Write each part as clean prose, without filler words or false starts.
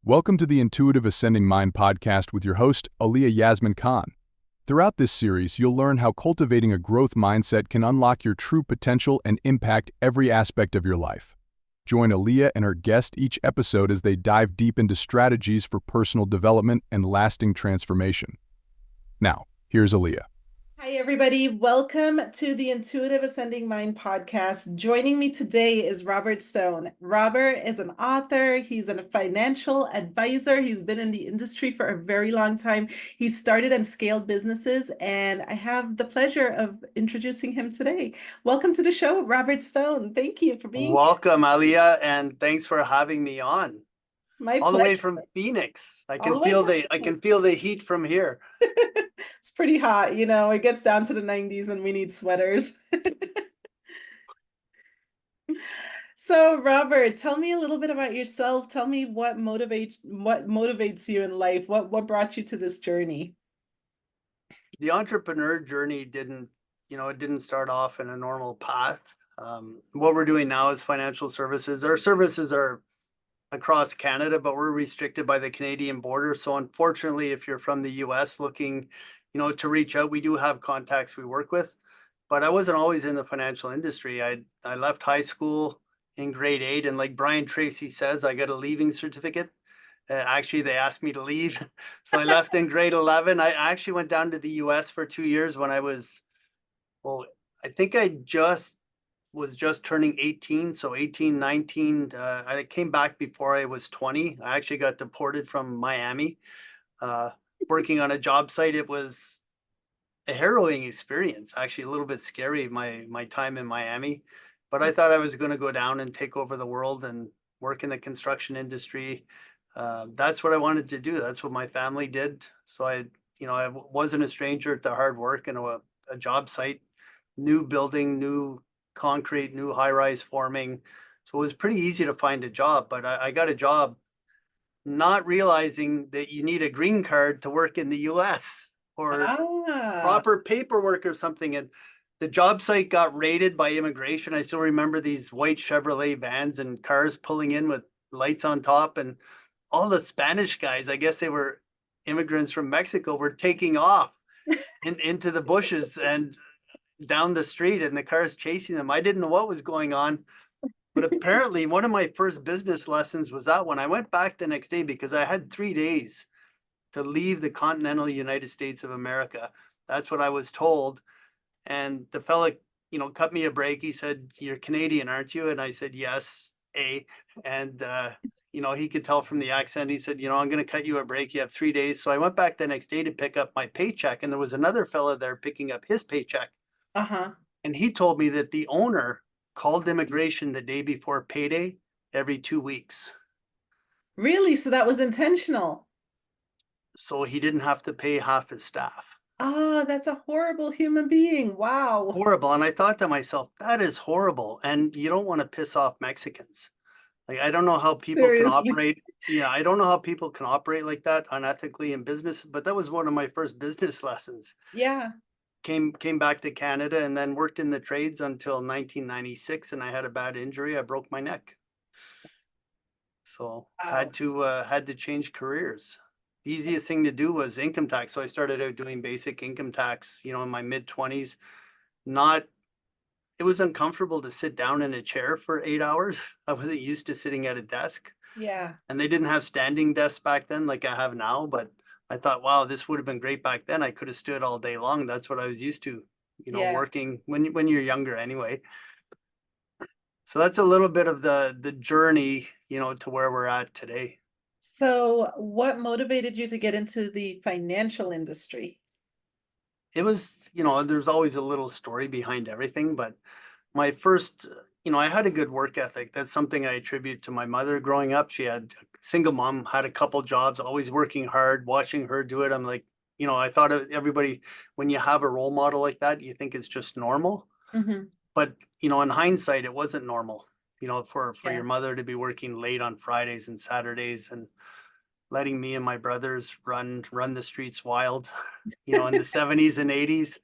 Welcome to the Intuitive Ascending Mind podcast with your host, Alia Yasmin Khan. Throughout this series, you'll learn how cultivating a growth mindset can unlock your true potential and impact every aspect of your life. Join Alia and her guest each episode as they dive deep into strategies for personal development and lasting transformation. Now, here's Alia. Hi, everybody. Welcome to the Intuitive Ascending Mind podcast. Joining me today is Robert Stone. Robert is an author. He's a financial advisor. He's been in the industry for a very long time. He started and scaled businesses, and I have the pleasure of introducing him today. Welcome to the show, Robert Stone. Thank you for being here. Welcome, Alia, and thanks for having me on. My All the pleasure. way from Phoenix. I All can the way feel from I can feel the heat from here. It's pretty hot, it gets down to the 90s and we need sweaters. So, Robert, tell me a little bit about yourself. Tell me what motivates you in life. What brought you to this journey? The entrepreneur journey it didn't start off in a normal path. What we're doing now is financial services. Our services are across Canada, but we're restricted by the Canadian border. So unfortunately, if you're from the US looking, to reach out, we do have contacts we work with. But I wasn't always in the financial industry. I left high school in grade 8, and like Brian Tracy says, I got a leaving certificate. Actually, they asked me to leave, so I left in grade 11. I actually went down to the US for 2 years when I was, well, I think I was just turning 18, so 18, 19. I came back before I was 20. I actually got deported from Miami, working on a job site. It was a harrowing experience, actually a little bit scary, my time in Miami. But I thought I was going to go down and take over the world and work in the construction industry. That's what I wanted to do. That's what my family did. So I wasn't a stranger to hard work and a job site, new building, new concrete, new high-rise forming. So it was pretty easy to find a job, but I got a job not realizing that you need a green card to work in the US or proper paperwork or something. And the job site got raided by immigration. I still remember these white Chevrolet vans and cars pulling in with lights on top, and all the Spanish guys, I guess they were immigrants from Mexico, were taking off into the bushes and down the street, and the cars chasing them. I didn't know what was going on, but apparently one of my first business lessons was that when I went back the next day, because I had 3 days to leave the continental United States of America. That's what I was told. And the fella, cut me a break. He said, "You're Canadian, aren't you?" And I said, "Yes, And, he could tell from the accent. He said, "I'm going to cut you a break. You have 3 days." So I went back the next day to pick up my paycheck. And there was another fella there picking up his paycheck. Uh-huh. And he told me that the owner called immigration the day before payday every 2 weeks. Really? So that was intentional. So he didn't have to pay half his staff. Oh, that's a horrible human being. Wow. Horrible. And I thought to myself, that is horrible. And you don't want to piss off Mexicans. Like, I don't know how people can Seriously. operate. Yeah, I don't know how people can operate like that unethically in business. But that was one of my first business lessons. Yeah. Came back to Canada and then worked in the trades until 1996, and I had a bad injury. I broke my neck. So Wow. had to change careers. The easiest thing to do was income tax. So I started out doing basic income tax, in my mid-20s. It was uncomfortable to sit down in a chair for 8 hours. I wasn't used to sitting at a desk. Yeah. And they didn't have standing desks back then like I have now, but I thought, wow, this would have been great back then. I could have stood all day long. That's what I was used to, Yeah. working when you're younger anyway. So that's a little bit of the journey, to where we're at today. So what motivated you to get into the financial industry? It was, there's always a little story behind everything, but my first, I had a good work ethic. That's something I attribute to my mother growing up. She had a single mom, had a couple jobs, always working hard, watching her do it. I'm like, I thought everybody, when you have a role model like that, you think it's just normal. Mm-hmm. But, in hindsight, it wasn't normal, for Yeah. your mother to be working late on Fridays and Saturdays and letting me and my brothers run the streets wild, in the 70s and 80s.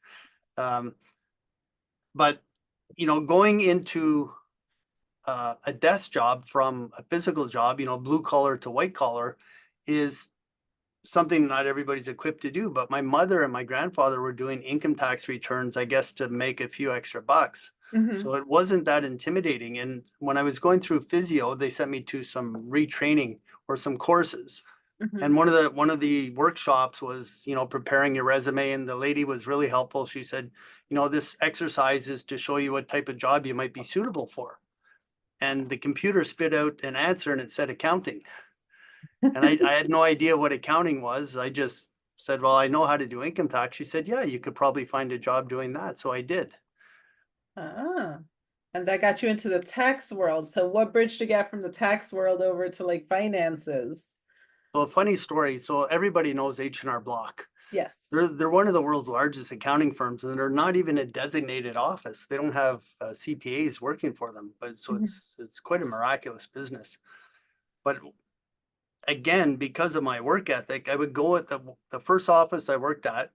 But, going into a desk job from a physical job, blue collar to white collar, is something not everybody's equipped to do. But my mother and my grandfather were doing income tax returns, I guess, to make a few extra bucks. So it wasn't that intimidating. And when I was going through physio, they sent me to some retraining or some courses. And one of the workshops was, preparing your resume, and the lady was really helpful. She said, this exercise is to show you what type of job you might be suitable for. And the computer spit out an answer and it said accounting. And I had no idea what accounting was. I just said, well, I know how to do income tax. She said, yeah, you could probably find a job doing that. So I did. Ah, and that got you into the tax world. So what bridge to get from the tax world over to like finances? So a funny story. So everybody knows H&R Block. Yes. They're one of the world's largest accounting firms, and they're not even a designated office. They don't have CPAs working for them, but so it's quite a miraculous business. But again, because of my work ethic, I would go at the first office I worked at.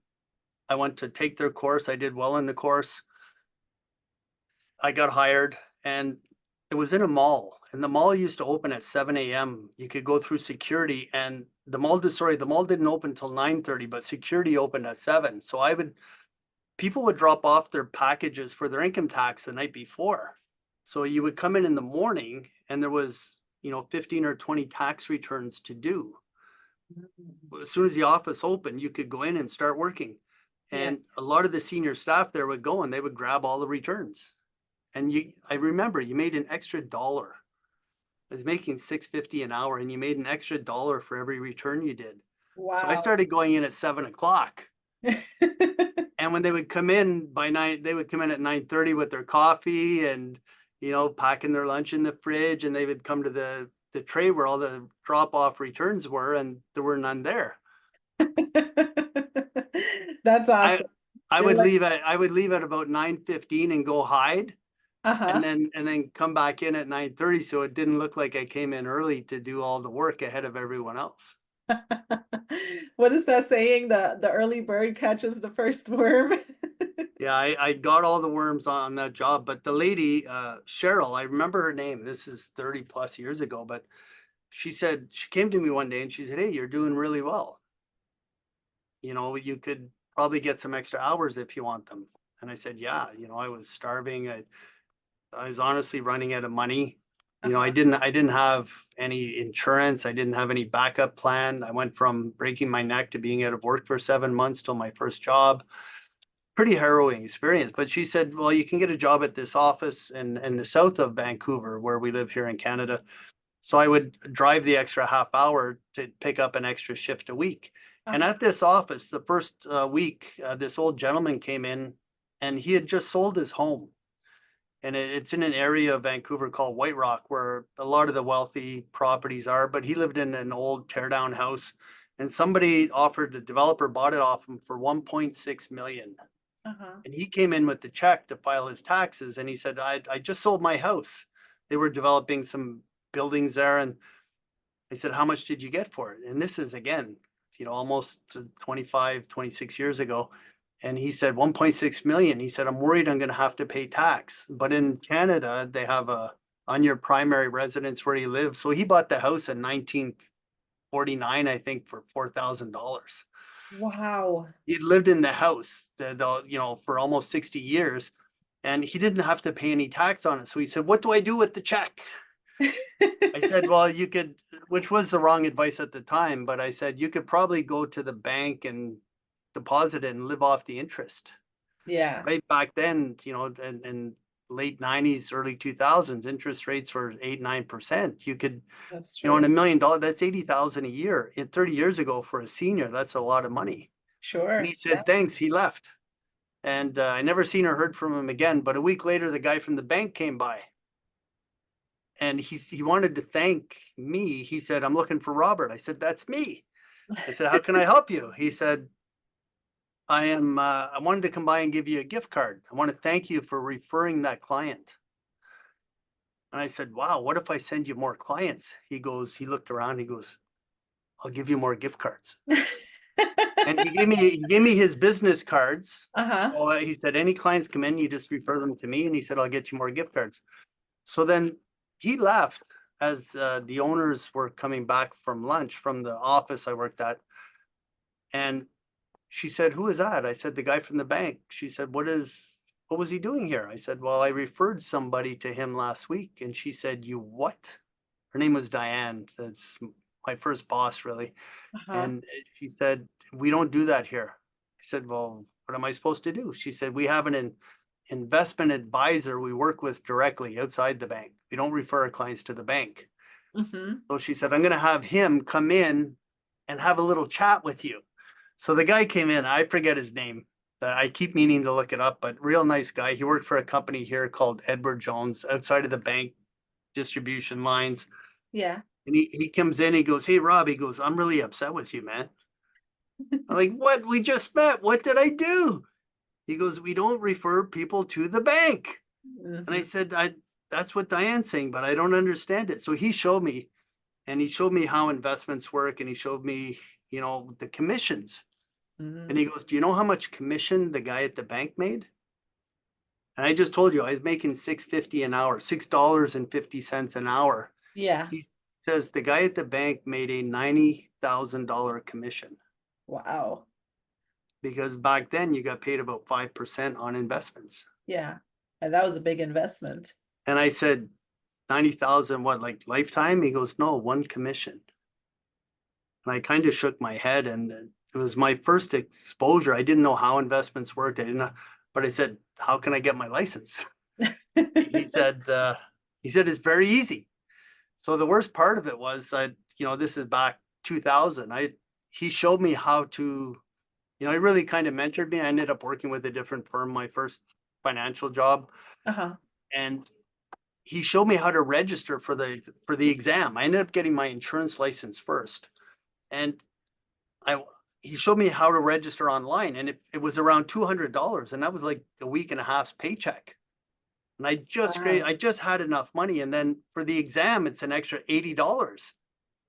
I went to take their course. I did well in the course. I got hired, and it was in a mall, and the mall used to open at 7 a.m. You could go through security, and the mall didn't open until 9:30, but security opened at 7. So people would drop off their packages for their income tax the night before. So you would come in the morning, and there was, 15 or 20 tax returns to do. As soon as the office opened, you could go in and start working. And a lot of the senior staff there would go and they would grab all the returns. And I remember you made an extra $1. I was making $6.50 an hour, and you made an extra $1 for every return you did. Wow. So I started going in at 7 o'clock. And when they would come in they would come in at 9:30 with their coffee and, packing their lunch in the fridge, and they would come to the tray where all the drop-off returns were, and there were none there. That's awesome. I would leave at about 9:15 and go hide. And then come back in at 9:30, so it didn't look like I came in early to do all the work ahead of everyone else. What is that saying? The early bird catches the first worm. Yeah, I got all the worms on that job, but the lady, Cheryl, I remember her name. This is 30 plus years ago, but she came to me one day and she said, "Hey, you're doing really well. You could probably get some extra hours if you want them." And I said, "Yeah, I was starving. I was honestly running out of money. I didn't have any insurance. I didn't have any backup plan. I went from breaking my neck to being out of work for 7 months till my first job. Pretty harrowing experience." But she said, "Well, you can get a job at this office in the south of Vancouver, where we live here in Canada." So I would drive the extra half hour to pick up an extra shift a week. And at this office, the first week, this old gentleman came in, and he had just sold his home. And it's in an area of Vancouver called White Rock, where a lot of the wealthy properties are. But he lived in an old teardown house, and the developer bought it off him for 1.6 million. And he came in with the check to file his taxes, and he said, I just sold my house. They were developing some buildings there, and I said, "How much did you get for it?" And this is, again, almost 25, 26 years ago. And he said 1.6 million. He said, "I'm worried I'm going to have to pay tax." But in Canada, they have on your primary residence where you live. So he bought the house in 1949, I think, for $4,000. Wow. He'd lived in the house, for almost 60 years, and he didn't have to pay any tax on it. So he said, "What do I do with the check?" I said, "Well, you could," which was the wrong advice at the time, but I said, "You could probably go to the bank and deposit it and live off the interest." Yeah. Right back then, in late 90s, early 2000s, interest rates were 8-9%. You could, That's in true. $1 million, that's 80,000 a year. 30 years ago for a senior, that's a lot of money. Sure. And he said, "Thanks." He left. And I never seen or heard from him again. But a week later, the guy from the bank came by. And he wanted to thank me. He said, "I'm looking for Robert." I said, "That's me." I said, "How can I help you?" He said, I wanted to come by and give you a gift card. I want to thank you for referring that client." And I said, "Wow, what if I send you more clients?" He looked around, he goes, "I'll give you more gift cards." And he gave me his business cards. So he said, "Any clients come in, you just refer them to me." And he said, "I'll get you more gift cards." So then he left as the owners were coming back from lunch from the office I worked at. And she said, "Who is that?" I said, "The guy from the bank." She said, what was he doing here?" I said, "Well, I referred somebody to him last week." And she said, "You what?" Her name was Diane. That's my first boss, really. Uh-huh. And she said, "We don't do that here." I said, "Well, what am I supposed to do?" She said, "We have an investment advisor we work with directly outside the bank. We don't refer our clients to the bank." Mm-hmm. So she said, "I'm going to have him come in and have a little chat with you." So the guy came in, I forget his name. I keep meaning to look it up, but real nice guy. He worked for a company here called Edward Jones outside of the bank distribution lines. Yeah. And he comes in, he goes, "Hey, Rob," he goes, "I'm really upset with you, man." I'm like, "What? We just met. What did I do?" He goes, "We don't refer people to the bank." And I Mm-hmm. said, that's what Diane's saying, but I don't understand it. So he showed me, and he showed me how investments work, and he showed me, the commissions. And Mm-hmm. he goes, "Do you know how much commission the guy at the bank made?" And I just told you I was making $6.50 an hour, $6.50 an hour. Yeah. He says the guy at the bank made a $90,000 commission Wow. because back then you got paid about 5% on investments. Yeah. And that was a big investment. And I said, 90,000, what, like lifetime? He goes, "No, one commission." And I kind of shook my head, and it was my first exposure. I didn't know how investments worked. I didn't know, but I said, "How can I get my license?" He said, "It's very easy." So the worst part of it was, this is back 2000. He showed me how to, he really kind of mentored me. I ended up working with a different firm, my first financial job, Uh-huh. and he showed me how to register for the exam. I ended up getting my insurance license first, and I he showed me how to register online, and it was around $200, and that was like a week and a half's paycheck. And Wow. I just had enough money, and then for the exam, it's an extra $80.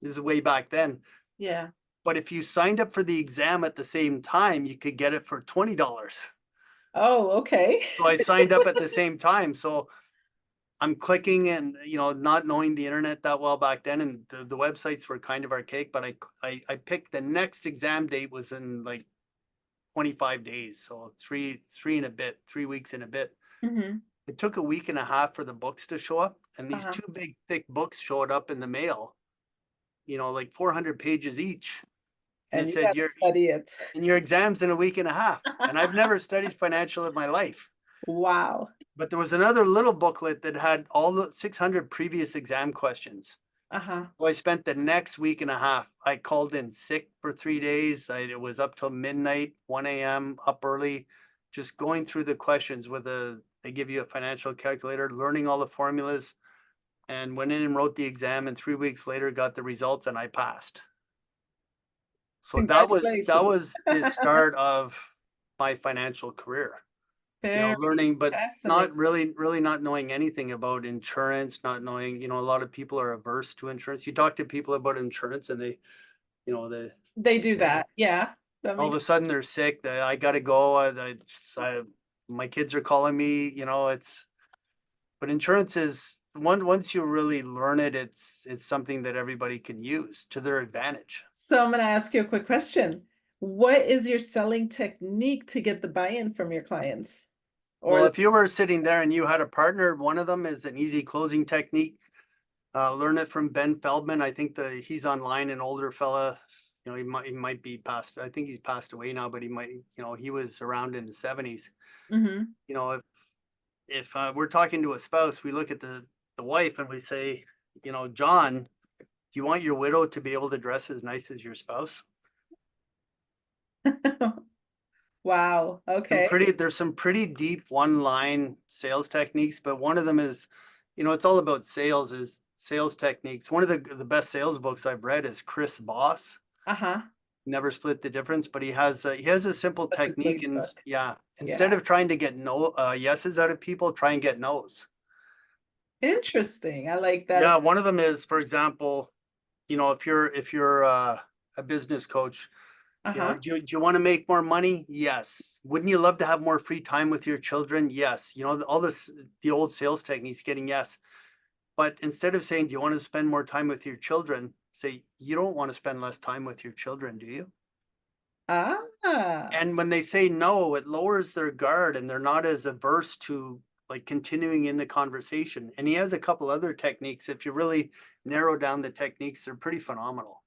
This is way back then. Yeah. But if you signed up for the exam at the same time, you could get it for $20. Oh, okay. So I signed up at the same time. So I'm clicking and, not knowing the internet that well back then, and the websites were kind of archaic, but I picked the next exam date was in like 25 days. So three and a bit, 3 weeks and a bit. Mm-hmm. It took a week and a half for the books to show up, and these Uh-huh. two big thick books showed up in the mail, like 400 pages each. And it And you said, got to study it. your exam's in a week and a half. And I've never studied financial in my life. Wow. But there was another little booklet that had all the 600 previous exam questions. Uh-huh. So I spent the next week and a half. I called in sick for 3 days. It was up till midnight, 1 a.m., up early, just going through the questions they give you a financial calculator, learning all the formulas, and went in and wrote the exam. And 3 weeks later, got the results, and I passed. So that Congratulations. was the start of my financial career. Very Learning, but fascinating. not really not knowing anything about insurance, not knowing, a lot of people are averse to insurance. You talk to people about insurance and they, they, They do that. Yeah. That all of makes a sudden they're sick. I gotta go. My kids are calling me, but insurance is once you really learn it, it's something that everybody can use to their advantage. So I'm going to ask you a quick question. What is your selling technique to get the buy-in from your clients? Well, Or if you were sitting there and you had a partner, one of them is an easy closing technique. Learn it from Ben Feldman. I think he's online, an older fella. He might be passed. I think he's passed away now, but he might. He was around in the 70s. Mhm. If we're talking to a spouse, we look at the wife and we say, "John, do you want your widow to be able to dress as nice as your spouse?" Wow. Okay. There's some pretty deep one-line sales techniques, but one of them is, it's all about sales techniques. One of the best sales books I've read is Chris Voss, Uh-huh. Never Split the Difference, but he has a simple That's a technique, great and book. yeah, Yeah. instead of trying to get no yeses out of people, try and get no's. Interesting. I like that. Yeah, one of them is, for example, if you're a business coach, Uh-huh. do you want to make more money? Yes. Wouldn't you love to have more free time with your children? Yes. All the old sales techniques getting yes. But instead of saying, do you want to spend more time with your children? Say, you don't want to spend less time with your children, do you? Ah, And when they say no, it lowers their guard and they're not as averse to like continuing in the conversation. And he has a couple other techniques. If you really narrow down the techniques, they're pretty phenomenal.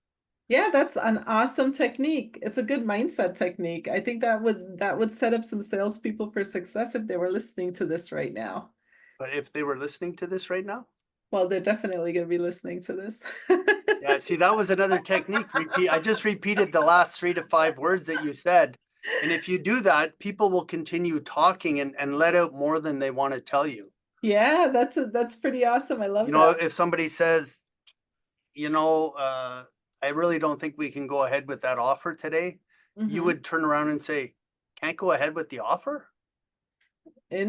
yeah, that's an awesome technique. It's a good mindset technique. I think that would set up some salespeople for success if they were listening to this right now. But if they were listening to this right now, Well, they're definitely going to be listening to this. yeah, see, that was another technique. Repeat. I just repeated the last 3 to 5 words that you said. And if you do that, people will continue talking and let out more than they want to tell you. Yeah, that's pretty awesome. I love You know, that. if somebody says, you know, I really don't think we can go ahead with that offer today, you Mhm. would turn around and say, can't go ahead with the offer?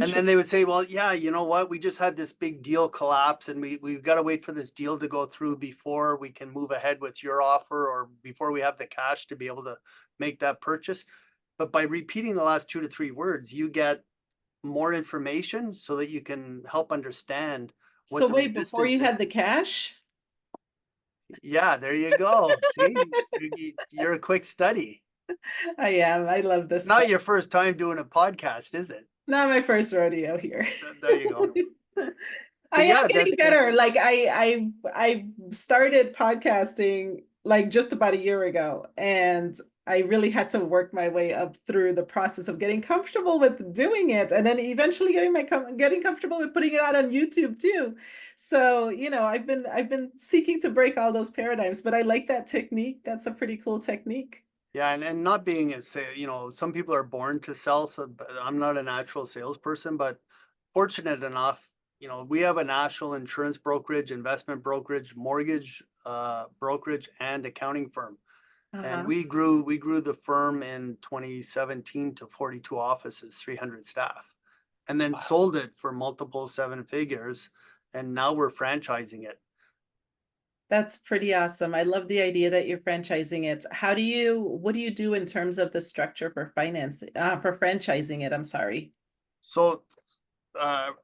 And then they Interesting. would say, well, yeah, you know what? We just had this big deal collapse and we've got to wait for this deal to go through before we can move ahead with your offer or before we have the cash to be able to make that purchase. But by repeating the last 2 to 3 words, you get more information so that you can help understand what So the wait, before you resistance had is. the cash? Yeah, there you go. See, you're a quick study. I am. I love It's this not stuff. your first time doing a podcast, is it? Not my first rodeo here. There you go. I But am yeah, getting better. Like I started podcasting like just about a year ago, and I really had to work my way up through the process of getting comfortable with doing it, and then eventually getting comfortable with putting it out on YouTube too. So, I've been seeking to break all those paradigms, but I like that technique. That's a pretty cool technique. yeah, and not being a say, some people are born to sell, so but I'm not a natural salesperson, but fortunate enough, we have a national insurance brokerage, investment brokerage, mortgage brokerage, and accounting firm. And Uh-huh. we grew the firm in 2017 to 42 offices, 300 staff, and then Wow. sold it for multiple 7 figures. And now we're franchising it. That's pretty awesome. I love the idea that you're franchising it. What do you do in terms of the structure for for franchising it? I'm sorry. So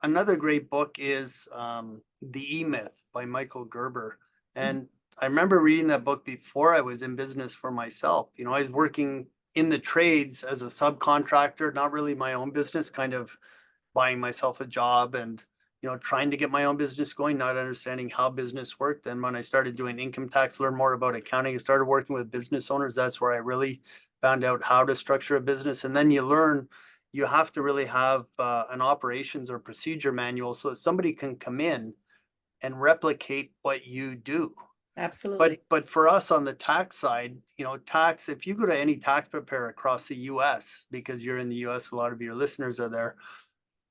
another great book is The E-Myth by Michael Gerber. And I remember reading that book before I was in business for myself. I was working in the trades as a subcontractor, not really my own business, kind of buying myself a job and trying to get my own business going, not understanding how business worked. Then when I started doing income tax, learn more about accounting, I started working with business owners. That's where I really found out how to structure a business. And then you learn you have to really have an operations or procedure manual so that somebody can come in and replicate what you do. But Absolutely. but for us on the tax side, tax, if you go to any tax preparer across the US, because you're in the US, a lot of your listeners are there,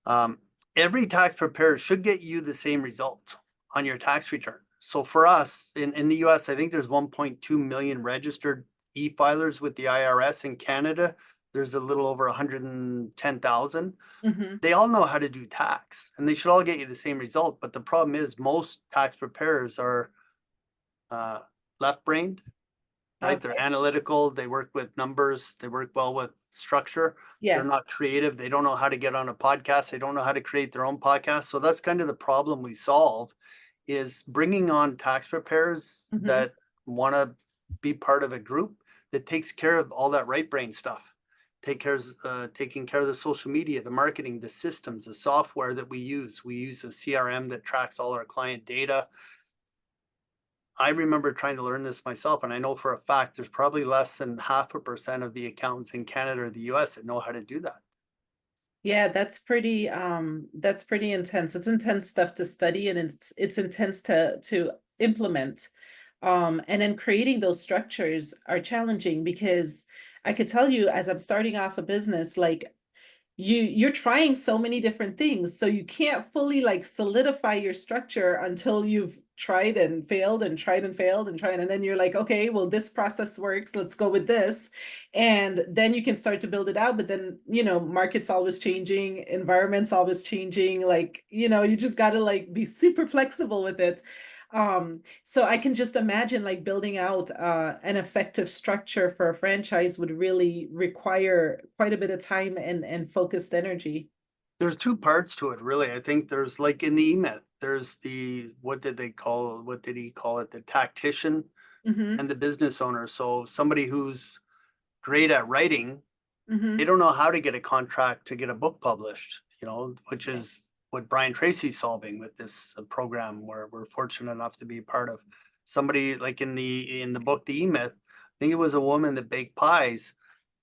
um, every tax preparer should get you the same result on your tax return. So for us in the US, I think there's 1.2 million registered e-filers with the IRS. In Canada, there's a little over 110,000. Hmm. They all know how to do tax and they should all get you the same result. But the problem is most tax preparers are uh, left-brained, right? They're Okay. analytical, they work with numbers, they work well with structure. They're Yes. not creative. They don't know how to get on a podcast. They don't know how to create their own podcast. So that's kind of the problem we solve is bringing on tax preparers Hmm. that want to be part of a group that takes care of all that right brain stuff. Taking care of the social media, the marketing, the systems, the software that we use. We use a CRM that tracks all our client data. I remember trying to learn this myself, and I know for a fact there's probably less than 0.5% of the accountants in Canada or the US that know how to do that. Yeah, that's pretty intense. It's intense stuff to study, and it's intense to implement. And then creating those structures are challenging because I could tell you as I'm starting off a business, like you're trying so many different things, so you can't fully like solidify your structure until you've tried and failed and tried and failed and tried, and then you're like, okay, well, this process works, let's go with this, and then you can start to build it out. But then, markets always changing, environments always changing, like, you just got to like be super flexible with it. So I can just imagine like building out an effective structure for a franchise would really require quite a bit of time and focused energy. There's two parts to it, really. I think there's like in the E-Myth, there's what did he call it? The tactician Mm-hmm. and the business owner. So somebody who's great at writing, Mm-hmm. they don't know how to get a contract to get a book published, which Yeah. is what Brian Tracy's solving with this program where we're fortunate enough to be part of. Somebody like in the book, The E-Myth, I think it was a woman that baked pies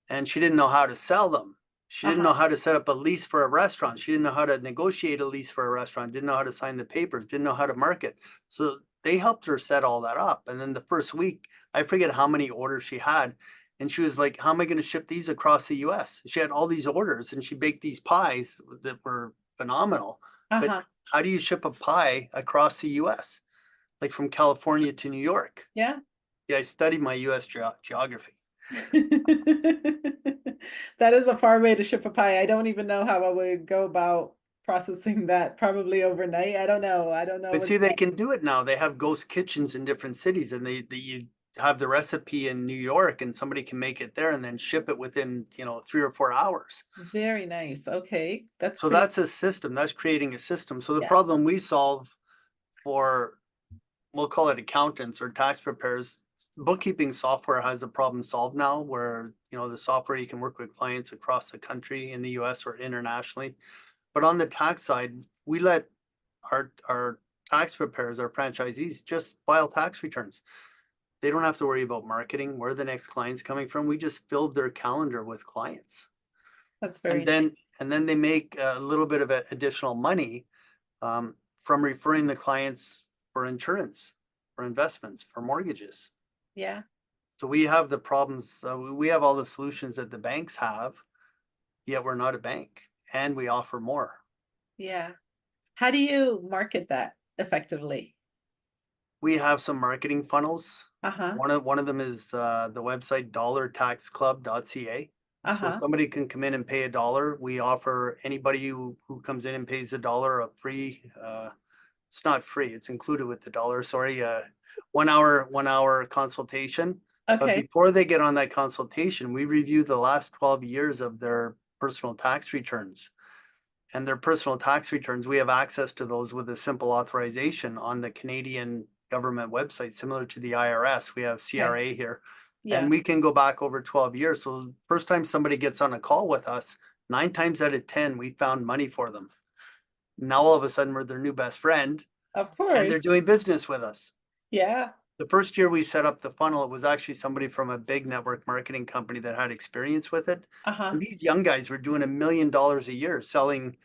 and she didn't know how to sell them. She didn't know how to set up a lease for a restaurant. She didn't know how to negotiate a lease for a restaurant, didn't know how to sign the papers, didn't know how to market. So they helped her set all that up. And then the first week, I forget how many orders she had. And she was like, how am I going to ship these across the US? She had all these orders and she baked these pies that were phenomenal. But how do you ship a pie across the US? Like from California to New York? Yeah. Yeah, I studied my US geography. That is a far way to ship a pie. I don't even know how I would go about processing that, probably overnight. I don't know. But see, they can do it now. They have ghost kitchens in different cities, and you have the recipe in New York, and somebody can make it there and then ship it within 3 or 4 hours. Very nice. Okay, So that's a system. That's creating a system. So the problem we solve for, we'll call it accountants or tax preparers, bookkeeping software has a problem solved now where, the software, you can work with clients across the country in the US or internationally. But on the tax side, we let our tax preparers, our franchisees, just file tax returns. They don't have to worry about marketing, where the next client's coming from. We just filled their calendar with clients. That's very nice. And then they make a little bit of additional money from referring the clients for insurance, for investments, for mortgages. Yeah. So we have the problems. We have all the solutions that the banks have, yet we're not a bank, and we offer more. Yeah. How do you market that effectively? We have some marketing funnels. Uh-huh. One of them is the website dollartaxclub.ca. So somebody can come in and pay $1. We offer anybody who comes in and pays $1 a free. It's not free. It's included with the $1. Sorry, 1 hour consultation. But Okay. before they get on that consultation, we review the last 12 years of their personal tax returns. And their personal tax returns, we have access to those with a simple authorization on the Canadian government website, similar to the IRS. We have CRA here. Yeah. And we can go back over 12 years. So first time somebody gets on a call with us, 9 times out of 10, we found money for them. Now all of a sudden we're their new best friend. Of course. And they're doing business with us. Yeah. The first year we set up the funnel, it was actually somebody from a big network marketing company that had experience with it. And these young guys were doing $1 million a year selling,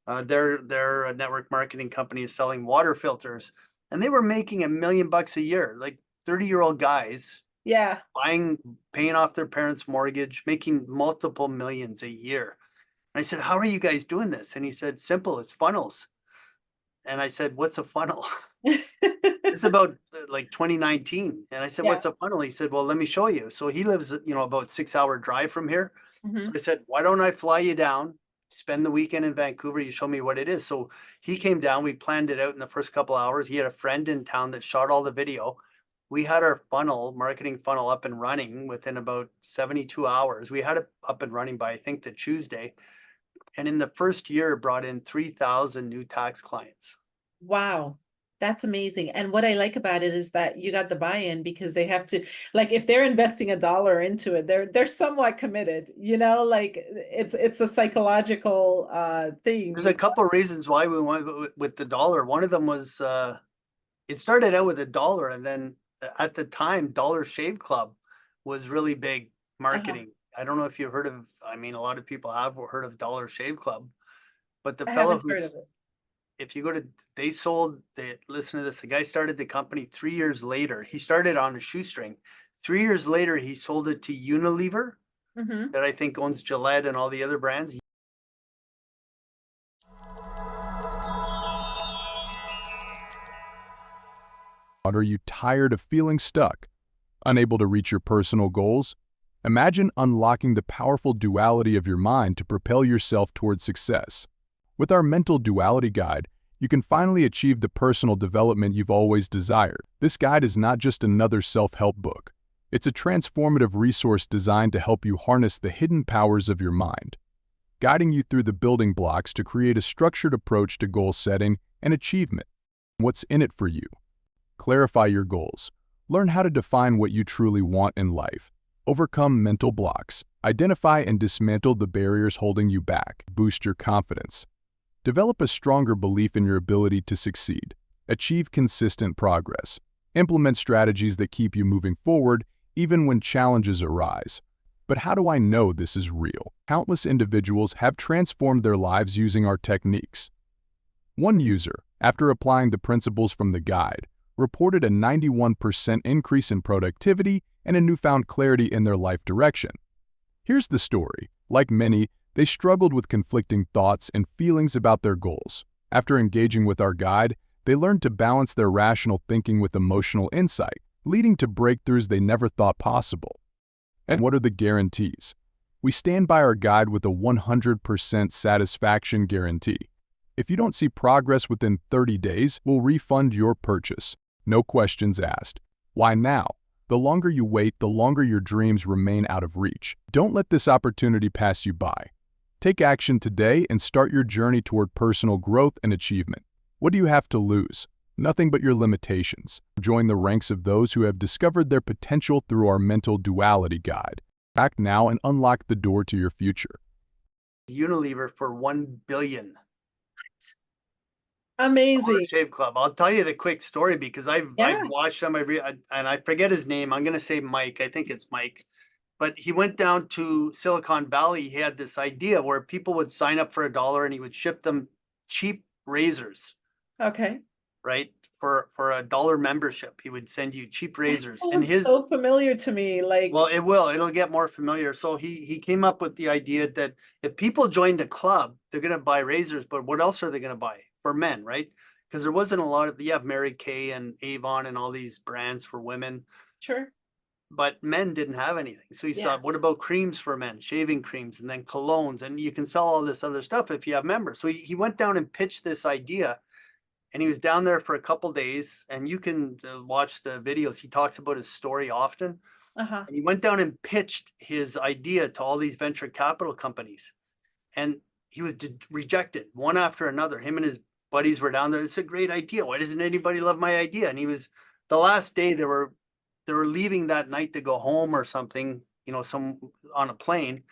their network marketing company is selling water filters. And they were making $1 million a year, like 30-year-old guys. Yeah. Paying off their parents' mortgage, making multiple millions a year. And I said, how are you guys doing this? And he said, simple, it's funnels. And I said, what's a funnel? It's about like 2019. And I said, what's a funnel? He said, well, let me show you. So he lives, about 6-hour drive from here. So I said, why don't I fly you down, spend the weekend in Vancouver, you show me what it is. So he came down, we planned it out in the first couple of hours. He had a friend in town that shot all the video. We had our marketing funnel up and running within about 72 hours. We had it up and running by, I think, the Tuesday. And in the first year, brought in 3,000 new tax clients. Wow. That's amazing. And what I like about it is that you got the buy-in because they have to, like, if they're investing $1 into it, they're somewhat committed, like it's a psychological thing. There's a couple of reasons why we went with the $1. One of them was it started out with $1, and then at the time, Dollar Shave Club was really big marketing. I don't know if you've heard of, a lot of people have heard of Dollar Shave Club, but the fellow heard of it. If you go to, listen to this, the guy started the company 3 years later. He started on a shoestring. 3 years later, he sold it to Unilever, that I think owns Gillette and all the other brands. Are you tired of feeling stuck? Unable to reach your personal goals? Imagine unlocking the powerful duality of your mind to propel yourself towards success. With our mental duality guide, you can finally achieve the personal development you've always desired. This guide is not just another self-help book. It's a transformative resource designed to help you harness the hidden powers of your mind, guiding you through the building blocks to create a structured approach to goal setting and achievement. What's in it for you? Clarify your goals. Learn how to define what you truly want in life. Overcome mental blocks. Identify and dismantle the barriers holding you back. Boost your confidence. Develop a stronger belief in your ability to succeed. Achieve consistent progress. Implement strategies that keep you moving forward even when challenges arise. But how do I know this is real? Countless individuals have transformed their lives using our techniques. One user, after applying the principles from the guide, reported a 91% increase in productivity and a newfound clarity in their life direction. Here's the story. Like many, they struggled with conflicting thoughts and feelings about their goals. After engaging with our guide, they learned to balance their rational thinking with emotional insight, leading to breakthroughs they never thought possible. And what are the guarantees? We stand by our guide with a 100% satisfaction guarantee. If you don't see progress within 30 days, we'll refund your purchase. No questions asked. Why now? The longer you wait, the longer your dreams remain out of reach. Don't let this opportunity pass you by. Take action today and start your journey toward personal growth and achievement. What do you have to lose? Nothing but your limitations. Join the ranks of those who have discovered their potential through our mental duality guide. Act now and unlock the door to your future. Unilever for $1 billion. Amazing. Shave Club. I'll tell you the quick story because I've watched him. And I forget his name. I'm going to say Mike. I think it's Mike. But he went down to Silicon Valley. He had this idea where people would sign up for $1 and he would ship them cheap razors. Okay. Right? For $1 membership, he would send you cheap razors. And his so familiar to me. Like, well, it'll get more familiar. So he came up with the idea that if people joined a club, they're going to buy razors, but what else are they going to buy for men, right? Because there wasn't a lot of, you have Mary Kay and Avon and all these brands for women. Sure. But men didn't have anything. So he thought, what about creams for men, shaving creams, and then colognes, and you can sell all this other stuff if you have members. So he went down and pitched this idea. And he was down there for a couple days, and you can watch the videos. He talks about his story often. And he went down and pitched his idea to all these venture capital companies, and he was rejected one after another. Him and his buddies were down there. It's a great idea. Why doesn't anybody love my idea? And he was, the last day they were leaving that night to go home or something, some on a plane.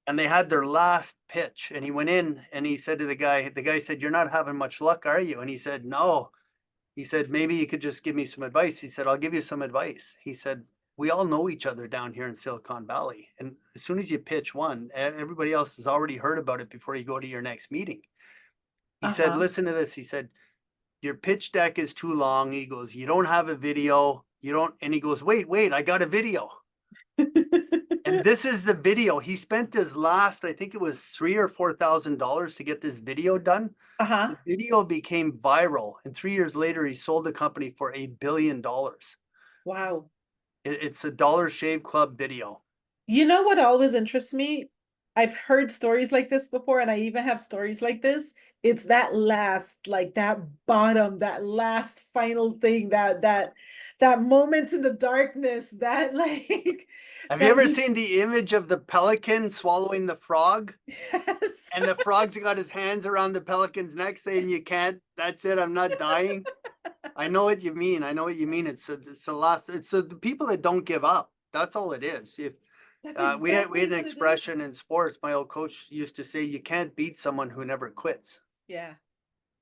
And they had their last pitch, and he went in and he said to the guy said, "You're not having much luck, are you?" And he said, "No." He said, "Maybe you could just give me some advice." He said, "I'll give you some advice." He said, "We all know each other down here in Silicon Valley. And as soon as you pitch one, everybody else has already heard about it before you go to your next meeting." He said, "Listen to this." He said, "Your pitch deck is too long." He goes, "You don't have a video. And he goes, wait, I got a video." And this is the video. He spent his last, I think it was $3,000 or $4,000 to get this video done. The video became viral, and 3 years later, he sold the company for $1 billion. Wow. It's a Dollar Shave Club video. You know what always interests me? I've heard stories like this before, and I even have stories like this. It's that last, like that bottom, that last final thing, that moment in the darkness, that like. Have you ever seen the image of the pelican swallowing the frog? Yes. And the frog's got his hands around the pelican's neck saying, "You can't, that's it, I'm not dying." I know what you mean. It's the people that don't give up. That's all it is. We had an expression in sports. My old coach used to say, "You can't beat someone who never quits." Yeah.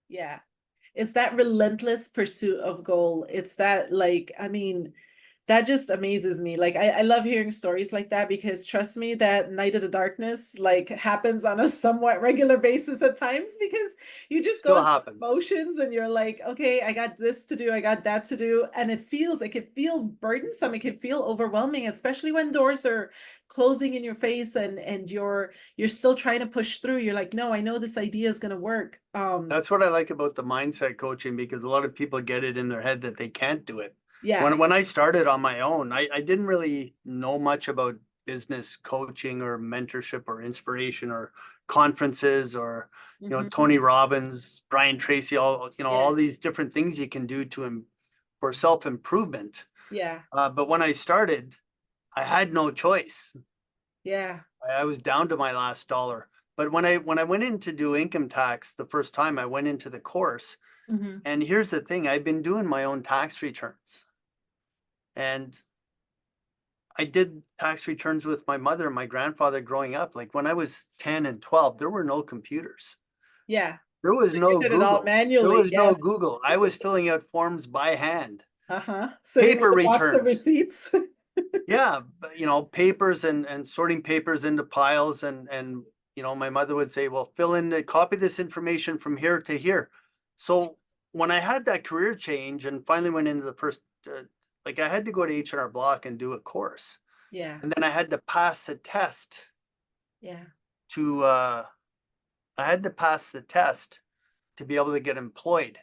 Yeah. It's that relentless pursuit of goal. It's that, like, I mean, that just amazes me. Like, I love hearing stories like that, because trust me, that night of the darkness like happens on a somewhat regular basis at times, because you just go through emotions and you're like, okay, I got this to do, I got that to do. And it can feel burdensome. It can feel overwhelming, especially when doors are closing in your face and you're still trying to push through. You're like, no, I know this idea is going to work. That's what I like about the mindset coaching, because a lot of people get it in their head that they can't do it. Yeah. When I started on my own, I didn't really know much about business coaching or mentorship or inspiration or conferences or, Tony Robbins, Brian Tracy, all these different things you can do for self-improvement. Yeah. But when I started, I had no choice. Yeah. I was down to my last dollar. But when I went in to do income tax the first time I went into the course, Mhm. And here's the thing, I've been doing my own tax returns. And I did tax returns with my mother and my grandfather growing up. Like when I was 10 and 12, there were no computers. Yeah. There was So you no did it all Google. There manually, was no yes. Google. I was filling out forms by hand. Sitting with Paper a box of returns. receipts. Yeah, you know, papers and sorting papers into piles and you know, my mother would say, well, fill in the copy this information from here to here. So when I had that career change and finally went into the first, like I had to go to H&R Block and do a course. Yeah, And then I had to pass a test yeah, to, I had to pass the test to be able to get employed.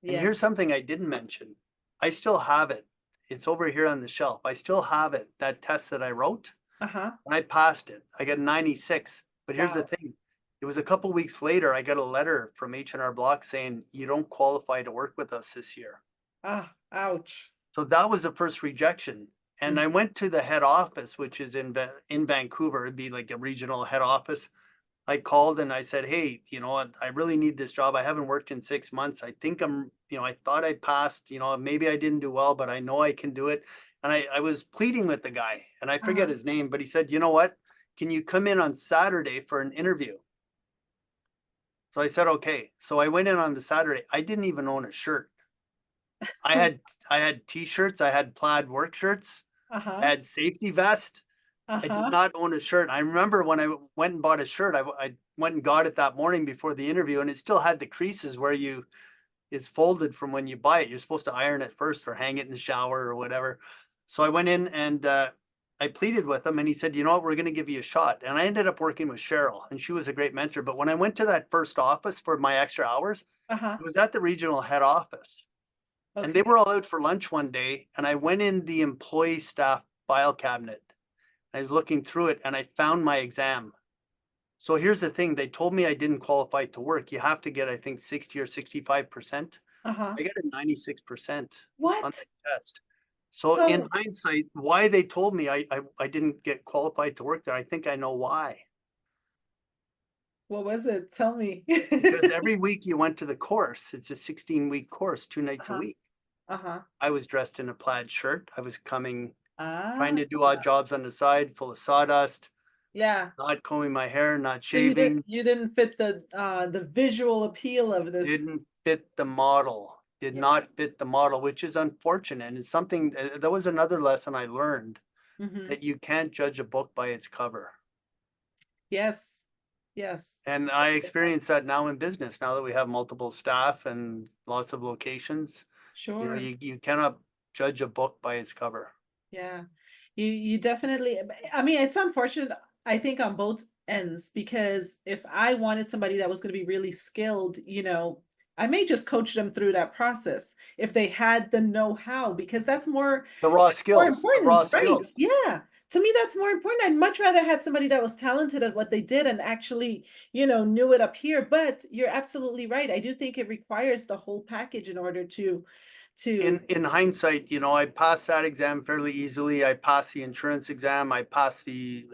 And yeah. here's something I didn't mention. I still have it. It's over here on the shelf. I still have it, that test that I wrote. Uh-huh. And I passed it. I got 96. But here's the Wow. thing. It was a couple weeks later, I got a letter from H&R Block saying, you don't qualify to work with us this year. Ah, ouch. So that was the first rejection. And Mm. I went to the head office, which is in Vancouver. It'd be like a regional head office. I called and I said, hey, you know what? I really need this job. I haven't worked in 6 months. I think you know, I thought I passed, you know, maybe I didn't do well, but I know I can do it. And I was pleading with the guy and I forget Uh-huh. his name, but he said, you know what? Can you come in on Saturday for an interview? So I said, okay. So I went in on the Saturday. I didn't even own a shirt. I had I had t-shirts, I had plaid work shirts, I Uh-huh. had safety vest. I did Uh-huh. not own a shirt. I remember when I went and bought a shirt, I went and got it that morning before the interview, and it still had the creases where it's folded from when you buy it. You're supposed to iron it first or hang it in the shower or whatever. So I went in and I pleaded with him, and he said, "You know what? We're going to give you a shot." And I ended up working with Cheryl, and she was a great mentor. But when I went to that first office for my extra hours, Uh-huh. it was at the regional head office, and they Okay. were all out for lunch one day, and I went in the employee staff file cabinet. I was looking through it and I found my exam. So here's the thing, they told me I didn't qualify to work. You have to get, I think, 60 or 65%. Uh-huh. I got a 96% on What? the test. So in So hindsight, why they told me I didn't get qualified to work there, I think I know why. what was it? Tell me. Because every week you went to the course, it's a 16-week course, 2 nights a Uh-huh. week. Uh-huh. I was dressed in a plaid shirt. I was coming, trying Ah, to do odd jobs on the side, full of sawdust, yeah. not combing my hair, not So shaving. you didn't fit the visual appeal of this. Didn't fit the model, did Yeah. not fit the model, which is unfortunate. And it's something that was another lesson I learned, Mm-hmm. that you can't judge a book by its cover. Yes. Yes. And I experience that now in business, now that we have multiple staff and lots of locations. You know, Sure. you cannot judge a book by its cover. Yeah. You definitely, I mean, it's unfortunate, I think, on both ends, because if I wanted somebody that was going to be really skilled, I may just coach them through that process if they had the know-how, because that's more The raw important, right? skills. Yeah. To me, that's more important. I'd much rather had somebody that was talented at what they did and actually, knew it up here. But you're absolutely right. I do think it requires the whole package in order to In hindsight, you know, I passed that exam fairly easily. I passed the insurance exam. I passed the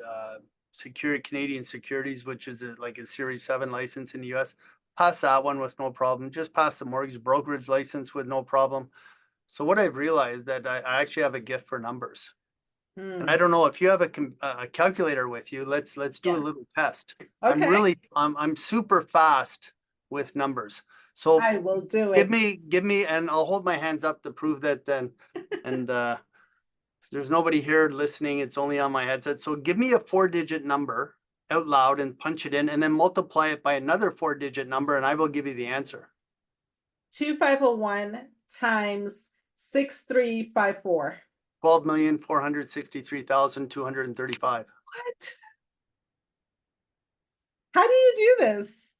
Canadian securities, which is like a Series 7 license in the US. Passed that one with no problem. Just passed the mortgage brokerage license with no problem. So what I've realized that I actually have a gift for numbers. And Hmm, I don't know if you have a calculator with you. Let's do a yeah. little test. Okay. I'm super fast with numbers. So I will do it. give me, and I'll hold my hands up to prove that then. And there's nobody here listening. It's only on my headset. So give me a 4-digit number out loud and punch it in, and then multiply it by another 4-digit number, and I will give you the answer. 2501 times 6354. 12,463,235. What? How do you do this?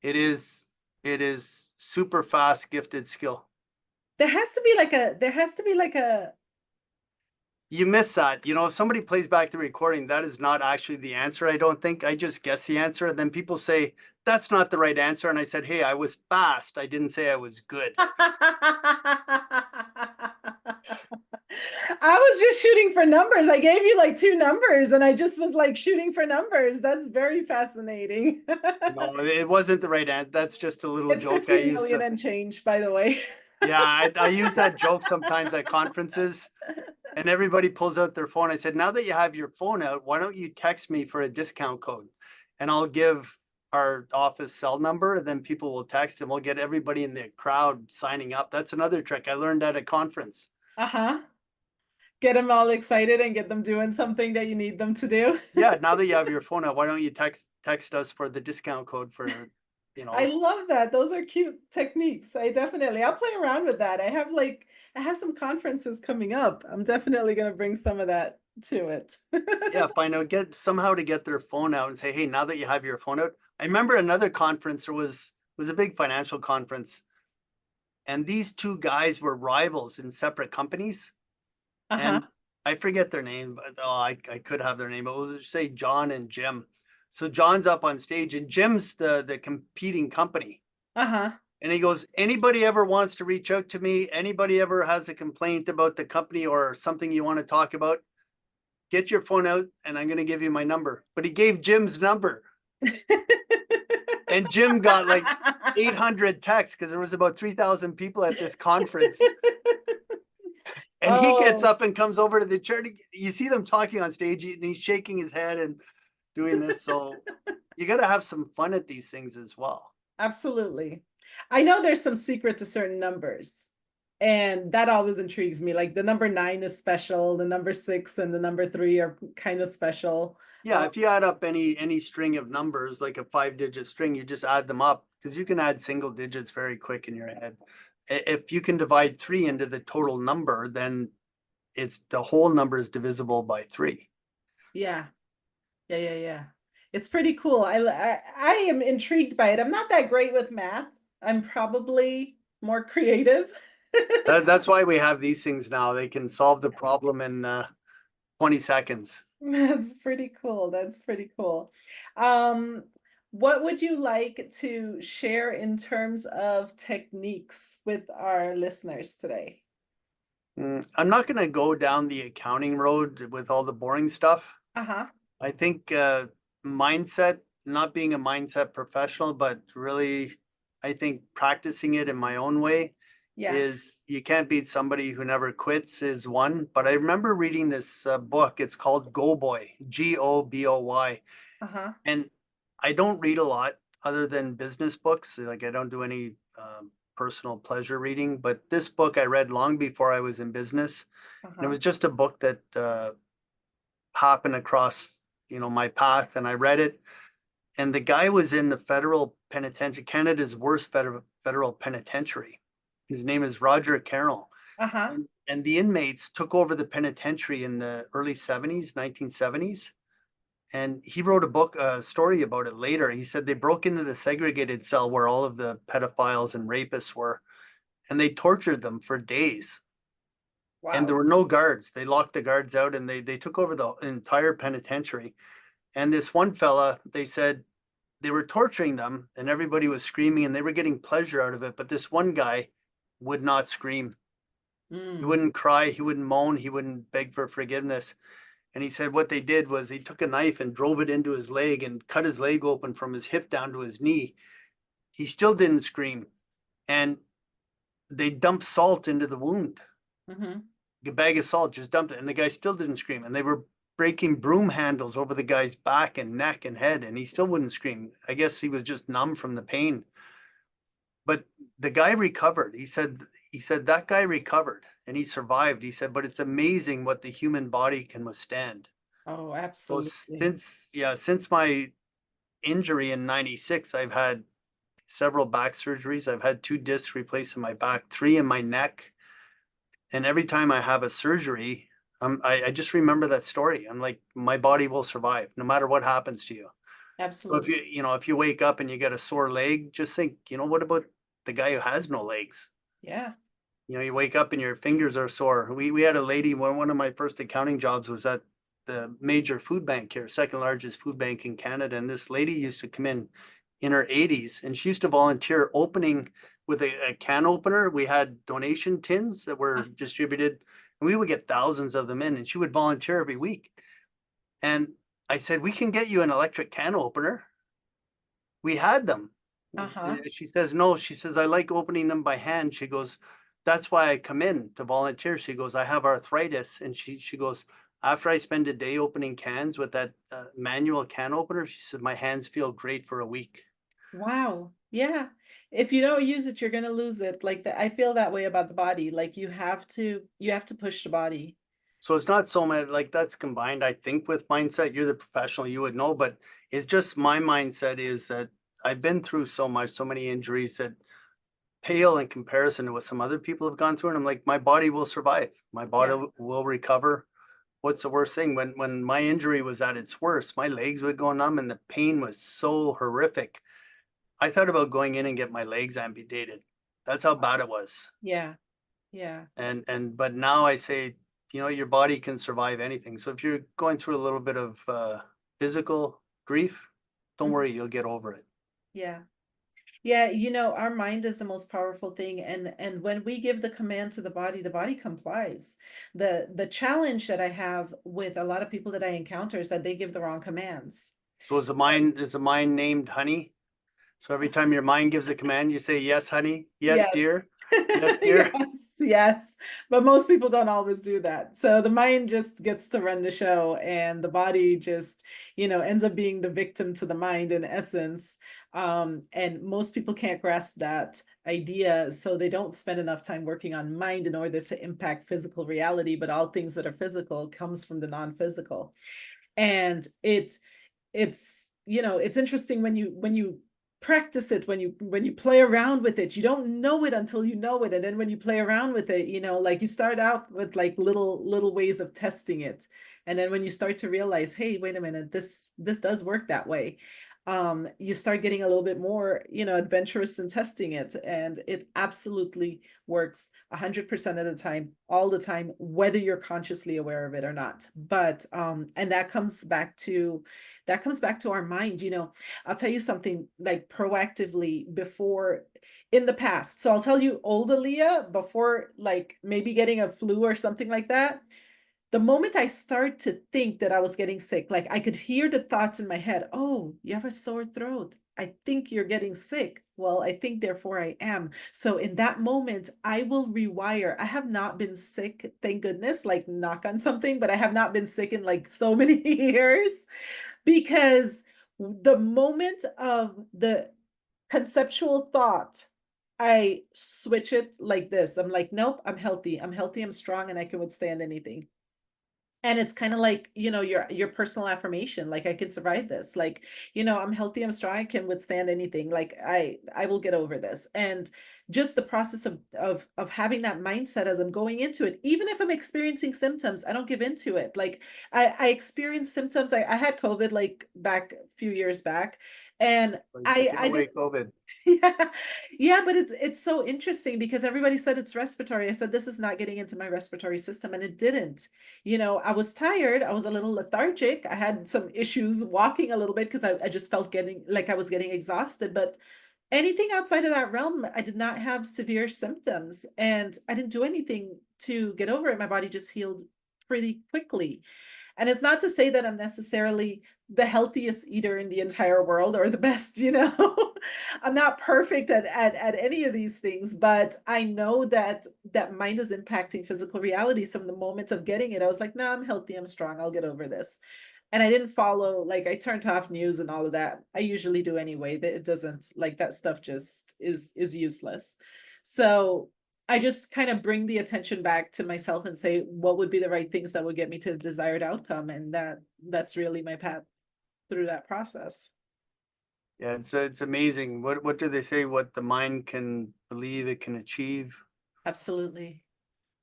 It is super fast, gifted skill. There has to be like a You miss that. You know, if somebody plays back the recording, that is not actually the answer, I don't think. I just guess the answer. And then people say, that's not the right answer. And I said, hey, I was fast. I didn't say I was good. I I was just shooting for numbers. I gave you like two numbers and I just was like shooting for numbers. That's very fascinating. No, it wasn't the right answer. That's just a little It's joke I 15 use. million and change, by the way. Yeah, I use that joke sometimes at conferences, and everybody pulls out their phone. I said, now that you have your phone out, why don't you text me for a discount code? And I'll give our office cell number, and then people will text, and we'll get everybody in the crowd signing up. That's another trick I learned at a conference. Uh-huh. Get them all excited and get them doing something that you need them to do. Yeah, now that you have your phone out, why don't you text us for the discount code for, I love that. Those are cute techniques. I'll play around with that. I have some conferences coming up. I'm definitely going to bring some of that to it. yeah, find out, get somehow to get their phone out and say, hey, now that you have your phone out. I remember another conference, there was a big financial conference, and these two guys were rivals in separate companies. Uh-huh. And I forget their name, but I could have their name, but we'll just say John and Jim. So John's up on stage and Jim's the competing company. Uh-huh. And he goes, anybody ever wants to reach out to me, anybody ever has a complaint about the company or something you want to talk about, get your phone out and I'm going to give you my number. But he gave Jim's number. And Jim got like 800 texts because there was about 3,000 people at this conference. And he gets Oh, up and comes over to the chair. You see them talking on stage and he's shaking his head and doing this. So you got to have some fun at these things as well. absolutely. I know there's some secret to certain numbers, and that always intrigues me. Like the number 9 is special, the number 6 and the number 3 are kind of special. Yeah, if you add up any string of numbers, like a 5-digit string, you just add them up because you can add single digits very quick in your head. If you can divide 3 into the total number, then it's the whole number is divisible by 3. Yeah. Yeah. It's pretty cool. I am intrigued by it. I'm not that great with math. I'm probably more creative. That's why we have these things now. They can solve the problem in 20 seconds. That's pretty cool. That's pretty cool. Um, what would you like to share in terms of techniques with our listeners today? I'm not going to go down the accounting road with all the boring stuff. Uh-huh. I think mindset, not being a mindset professional, but really, I think practicing it in my own way Yeah. is you can't beat somebody who never quits is one. But I remember reading this book. It's called Go Boy, Goboy. Uh-huh. And I don't read a lot other than business books. Like I don't do any personal pleasure reading. But this book I read long before I was in business. And it Uh-huh. was just a book that happened across, my path, and I read it. And the guy was in the federal penitentiary, Canada's worst federal penitentiary. His name is Roger Carroll. Uh-huh. And the inmates took over the penitentiary in the early 70s, 1970s. And he wrote a story about it later. He said they broke into the segregated cell where all of the pedophiles and rapists were, and they tortured them for days. And there Wow. were no guards. They locked the guards out and they took over the entire penitentiary. And this one fella, they said they were torturing them and everybody was screaming and they were getting pleasure out of it. But this one guy would not scream. He Mm. wouldn't cry. He wouldn't moan. He wouldn't beg for forgiveness. And he said what they did was he took a knife and drove it into his leg and cut his leg open from his hip down to his knee. He still didn't scream. And they dumped salt into the wound. Mm-hmm. A bag of salt, just dumped it. And the guy still didn't scream. And they were breaking broom handles over the guy's back and neck and head. And he still wouldn't scream. I guess he was just numb from the pain. But the guy recovered. He said that guy recovered and he survived. He said, but it's amazing what the human body can withstand. Oh, So absolutely. since my injury in 96, I've had several back surgeries. I've had 2 discs replaced in my back, 3 in my neck. And every time I have a surgery, I just remember that story. I'm like, my body will survive no matter what happens to you. So Absolutely. if you wake up and you get a sore leg, just think, what about the guy who has no legs? Yeah. You wake up and your fingers are sore. We had a lady, one of my first accounting jobs was at the major food bank here, second largest food bank in Canada. And this lady used to come in her 80s, and she used to volunteer opening with a can opener. We had donation tins that were distributed, And we would get thousands of them in, and she would volunteer every week. And I said, we can get you an electric can opener. We had them. Uh-huh. She says, no, she says, I like opening them by hand. She goes, that's why I come in to volunteer. She goes, I have arthritis. And she goes, after I spend a day opening cans with that manual can opener, she said, my hands feel great for a week. Wow. Yeah. If you don't use it, you're gonna lose it. Like that, I feel that way about the body. Like you have to push the body. So it's not so much like that's combined, I think, with mindset. You're the professional, you would know, but it's just my mindset is that I've been through so much, so many injuries that pale in comparison to what some other people have gone through. And I'm like, my body will survive. My body Yeah. will recover. What's the worst thing? When my injury was at its worst, my legs would go numb and the pain was so horrific. I thought about going in and get my legs amputated. That's how bad it was. Yeah. Yeah. But now I say, your body can survive anything. So if you're going through a little bit of physical grief, don't Mhm. worry, you'll get over it. Yeah. Yeah, our mind is the most powerful thing, and when we give the command to the body complies. The challenge that I have with a lot of people that I encounter is that they give the wrong commands. So is the mind named honey? So every time your mind gives a command, you say, yes, honey, yes, Yes. dear, yes, dear. Yes, yes. But most people don't always do that. So the mind just gets to run the show and the body just, ends up being the victim to the mind in essence. And most people can't grasp that idea. So they don't spend enough time working on mind in order to impact physical reality. But all things that are physical comes from the non-physical. And it's interesting when you practice it, when you play around with it, you don't know it until you know it, and then when you play around with it, like you start out with like little ways of testing it, and then when you start to realize, hey, wait a minute, this does work that way, you start getting a little bit more, adventurous in testing it, and it absolutely works 100% of the time, all the time, whether you're consciously aware of it or not. But and that comes back to our mind. I'll tell you something, like proactively before, in the past. So I'll tell you, old Aaliyah, before like maybe getting a flu or something like that, the moment I start to think that I was getting sick, like I could hear the thoughts in my head, oh, you have a sore throat. I think you're getting sick. Well, I think therefore I am. So in that moment, I will rewire. I have not been sick, thank goodness, like knock on something, but I have not been sick in like so many years, because the moment of the conceptual thought, I switch it like this. I'm like, nope, I'm healthy. I'm healthy, I'm strong, and I can withstand anything. And it's kind of like, your personal affirmation, like I can survive this. Like, I'm healthy, I'm strong, I can withstand anything. Like I will get over this. And just the process of having that mindset as I'm going into it, even if I'm experiencing symptoms, I don't give into it. Like I experienced symptoms. I had COVID like back a few years back. And So I give I away did. COVID. Yeah. Yeah, but it's so interesting because everybody said it's respiratory. I said, this is not getting into my respiratory system, and it didn't. I was tired. I was a little lethargic. I had some issues walking a little bit because I just felt getting like I was getting exhausted. But anything outside of that realm, I did not have severe symptoms, and I didn't do anything to get over it. My body just healed pretty quickly. And it's not to say that I'm necessarily the healthiest eater in the entire world or the best, I'm not perfect at any of these things, but I know that mind is impacting physical reality. So from the moment of getting it, I was like, no, I'm healthy, I'm strong, I'll get over this. And I didn't follow, like I turned off news and all of that. I usually do anyway. That it doesn't, like, that stuff just is useless. So I just kind of bring the attention back to myself and say, what would be the right things that would get me to the desired outcome? And that's really my path through that process. Yeah, it's amazing. What do they say? What the mind can believe it can achieve, Absolutely.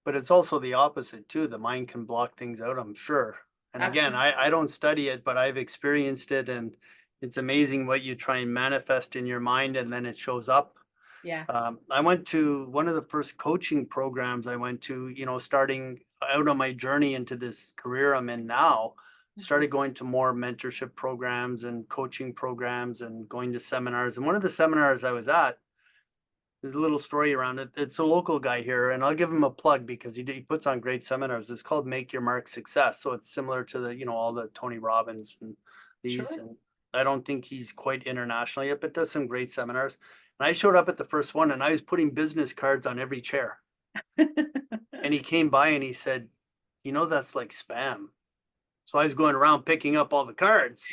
but it's also the opposite too. The mind can block things out, I'm sure. And again, Absolutely. I don't study it, but I've experienced it, and it's amazing what you try and manifest in your mind, and then it shows up. Yeah. I went to one of the first coaching programs I went to, starting out on my journey into this career I'm in now. Mhm. Started going to more mentorship programs and coaching programs and going to seminars. And one of the seminars I was at, There's a little story around it. It's a local guy here, and I'll give him a plug because he puts on great seminars. It's called Make Your Mark Success. So it's similar to the, all the Tony Robbins and these. Sure. And I don't think he's quite international yet, but does some great seminars. And I showed up at the first one and I was putting business cards on every chair. And he came by and he said, that's like spam. So I was going around picking up all the cards.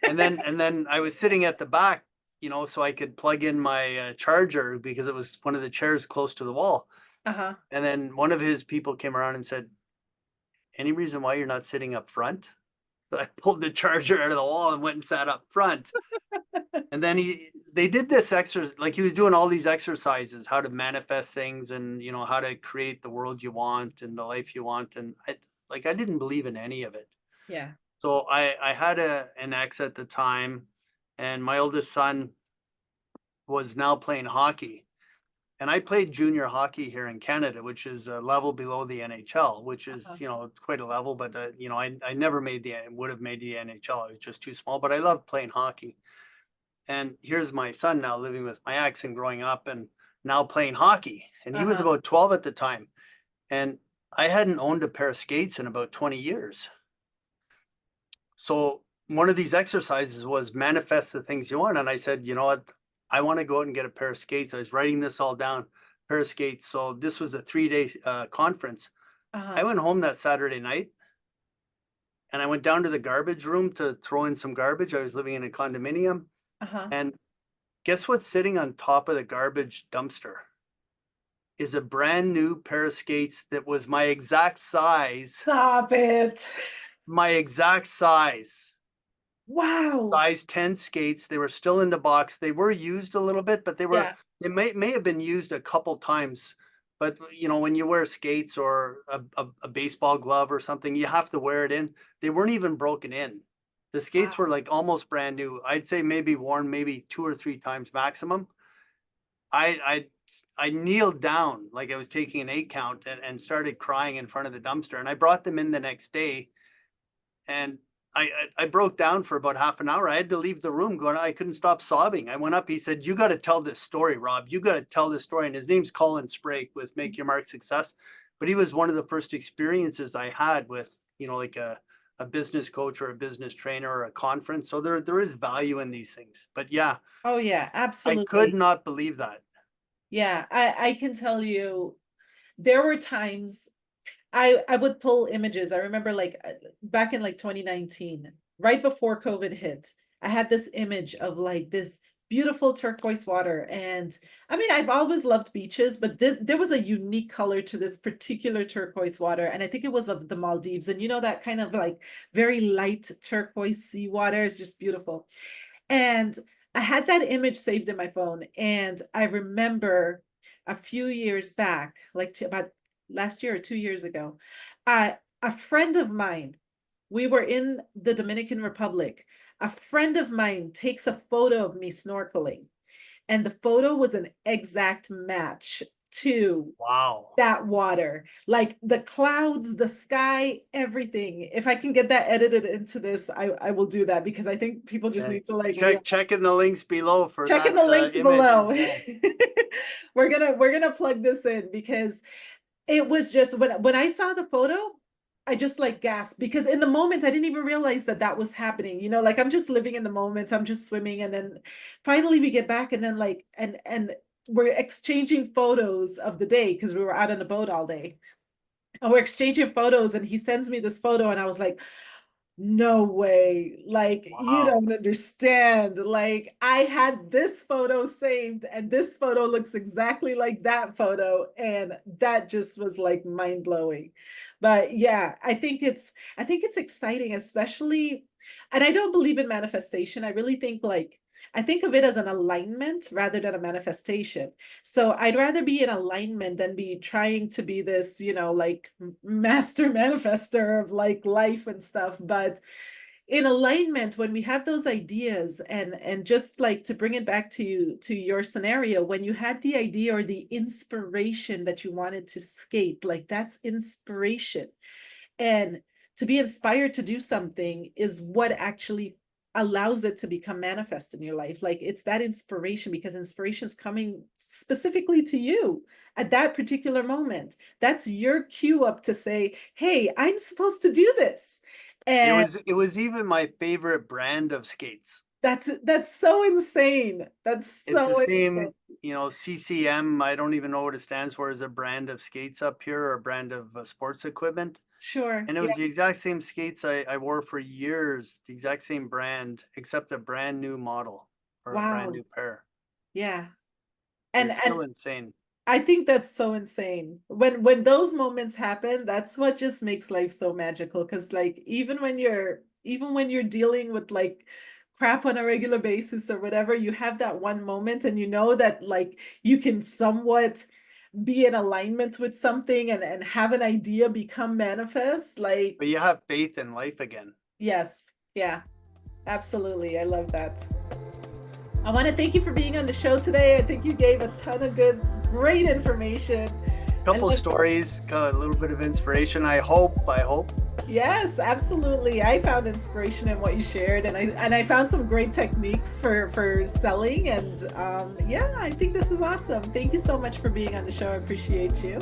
And then I was sitting at the back, so I could plug in my charger because it was one of the chairs close to the wall. Uh-huh. And then one of his people came around and said, any reason why you're not sitting up front? So I pulled the charger out of the wall and went and sat up front. And then they did this exercise, like he was doing all these exercises, how to manifest things and, how to create the world you want and the life you want. And I didn't believe in any of it. Yeah. So I had an ex at the time, and my oldest son was now playing hockey. And I played junior hockey here in Canada, which is a level below the NHL, which is, quite a level. But, I never would have made the NHL. I was just too small, but I loved playing hockey. And here's my son now living with my ex and growing up and now playing hockey. And he was about 12 at the time. And I hadn't owned a pair of skates in about 20 years. So one of these exercises was manifest the things you want. And I said, you know what? I want to go out and get a pair of skates. I was writing this all down, pair of skates. So this was a 3-day conference. I went home that Saturday night and I went down to the garbage room to throw in some garbage. I was living in a condominium. And guess what's sitting on top of the garbage dumpster? Is a brand new pair of skates that was my exact size. Stop it. My exact size. Wow. Size 10 skates. They were still in the box. They were used a little bit, but they may have been used a couple times. But when you wear skates or a baseball glove or something, you have to wear it in. They weren't even broken in. The skates were like almost brand new. I'd say maybe worn maybe 2 or 3 times maximum. I kneeled down like I was taking an 8 count and started crying in front of the dumpster. And I brought them in the next day. And I broke down for about half an hour. I had to leave the room going, I couldn't stop sobbing. I went up, he said, you got to tell this story, Rob. You got to tell this story. And his name's Colin Sprake with Make Your Mark Success. But he was one of the first experiences I had with, like a business coach or a business trainer or a conference. So there is value in these things. But yeah. Oh yeah, absolutely. I could not believe that. Yeah, I can tell you there were times I would pull images. I remember back in 2019, right before COVID hit, I had this image of this beautiful turquoise water. And I mean, I've always loved beaches, but there was a unique color to this particular turquoise water. And I think it was of the Maldives. And that kind of very light turquoise seawater is just beautiful. And I had that image saved in my phone. And I remember a few years back, about last year or 2 years ago, a friend of mine, we were in the Dominican Republic. A friend of mine takes a photo of me snorkeling, and the photo was an exact match to that water, like the clouds, the sky, everything. If I can get that edited into this, I will do that, because I think people just need to check in the links below for check in the links below. We're gonna plug this in, because it was just when I saw the photo, I just gasped, because in the moment I didn't even realize that was happening. I'm just living in the moment. I'm just swimming, and then finally we get back, and then and we're exchanging photos of the day, because we were out on the boat all day. And we're exchanging photos, and he sends me this photo, and I was like, no way, you don't understand. I had this photo saved, and this photo looks exactly like that photo, and that just was mind-blowing. But yeah, I think it's exciting, especially, and I don't believe in manifestation. I really think I think of it as an alignment rather than a manifestation. So I'd rather be in alignment than be trying to be this, master manifester of life and stuff. But in alignment, when we have those ideas, and just to bring it back to your scenario, when you had the idea or the inspiration that you wanted to skate, that's inspiration. And to be inspired to do something is what actually allows it to become manifest in your life. Like it's that inspiration, because inspiration is coming specifically to you at that particular moment. That's your cue up to say, hey, I'm supposed to do this. And it was even my favorite brand of skates. that's so insane. That's It's the so insane. same, CCM, I don't even know what it stands for, is a brand of skates up here, or a brand of sports equipment. Sure. And it Yeah. was the exact same skates I wore for years, the exact same brand, except a brand new model or a brand Wow. new pair. Yeah. And It's still insane. I think that's so insane. When those moments happen, that's what just makes life so magical. Because like even when you're dealing with like crap on a regular basis or whatever, you have that one moment and you know that like you can somewhat be in alignment with something and have an idea become manifest. Like, But you have faith in life again. yes, yeah, absolutely. I love that. I want to thank you for being on the show today. I think you gave a ton of great information. Couple stories, a little bit of inspiration. I hope. Yes, absolutely. I found inspiration in what you shared, and I found some great techniques for selling. And yeah, I think this is awesome. Thank you so much for being on the show. I appreciate you.